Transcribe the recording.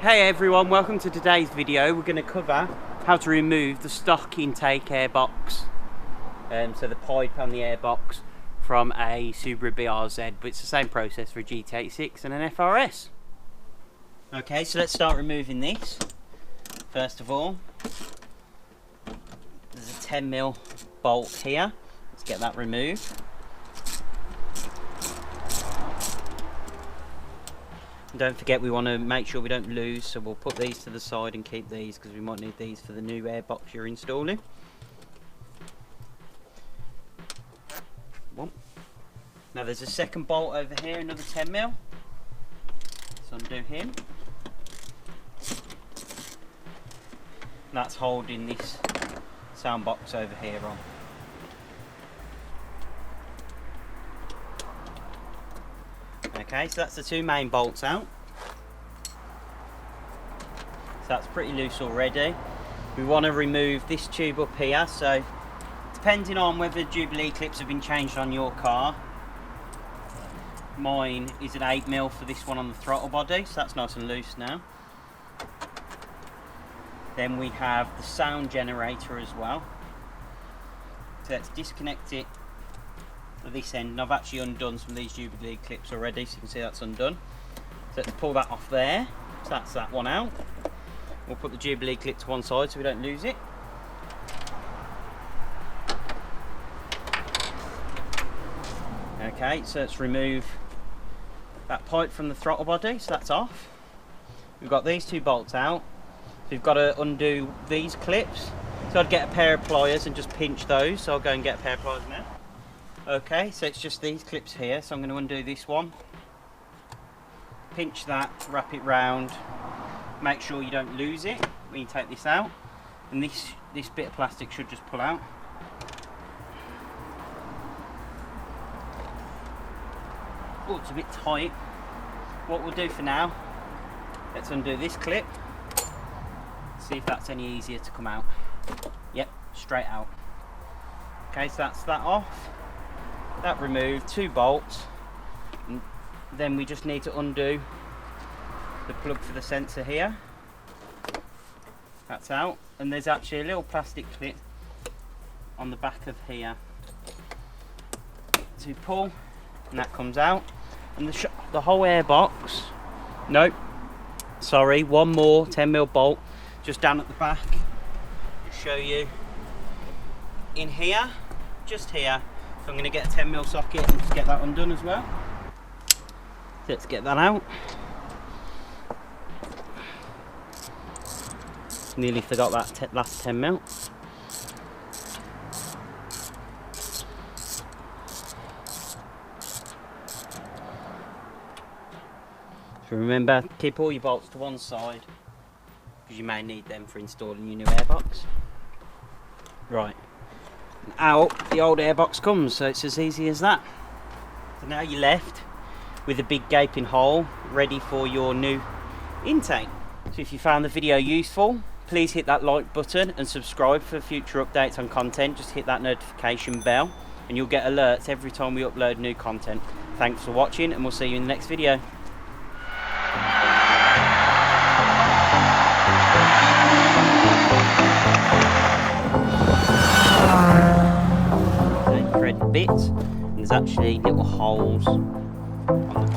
Hey everyone, welcome to today's video. We're going to cover how to remove the stock intake airbox, so the pipe and the airbox from a Subaru BRZ, but it's the same process for a GT86 and an FRS. Okay, so let's start removing this. First of all, there's a 10mm bolt here. Let's get that removed. Don't forget, we want to make sure we don't lose, so we'll put these to the side and keep these because we might need these for the new airbox you're installing. Now there's a second bolt over here, another 10mm. Let's undo him. That's holding this sound box over here on. Okay, so that's the two main bolts out. So that's pretty loose already. We want to remove this tube up here, so depending on whether Jubilee clips have been changed on your car, mine is an 8mm for this one on the throttle body, so that's nice and loose now. Then we have the sound generator as well. So let's disconnect it at this end, and I've actually undone some of these Jubilee clips already, so you can see that's undone. So let's pull that off there. So that's that one out. We'll put the Jubilee clip to one side so we don't lose it. Okay, so let's remove that pipe from the throttle body, so that's off. We've got these two bolts out. We've got to undo these clips. So I'd get a pair of pliers and just pinch those, so I'll go and get a pair of pliers now. Okay, so it's just these clips here, so I'm going to undo this one. Pinch that, wrap it round, make sure you don't lose it when you take this out. And this bit of plastic should just pull out. Oh, it's a bit tight. What we'll do for now, let's undo this clip. See if that's any easier to come out. Yep, straight out. Okay, so that's that off. That removed, two bolts, and then we just need to undo the plug for the sensor here. That's out, and there's actually a little plastic clip on the back of here to pull, and that comes out. And the whole airbox, nope, sorry, one more 10mm bolt just down at the back. Just show you in here, just here. So I'm going to get a 10mm socket and just get that undone as well. So let's get that out. Nearly forgot that last 10mm. So remember, keep all your bolts to one side because you may need them for installing your new airbox. Right. Out the old airbox comes, so it's as easy as that. So now you're left with a big gaping hole ready for your new intake. So if you found the video useful, please hit that like button and subscribe for future updates on content. Just hit that notification bell and you'll get alerts every time we upload new content. Thanks for watching, and we'll see you in the next video. Bits, and there's actually little holes on the bottom.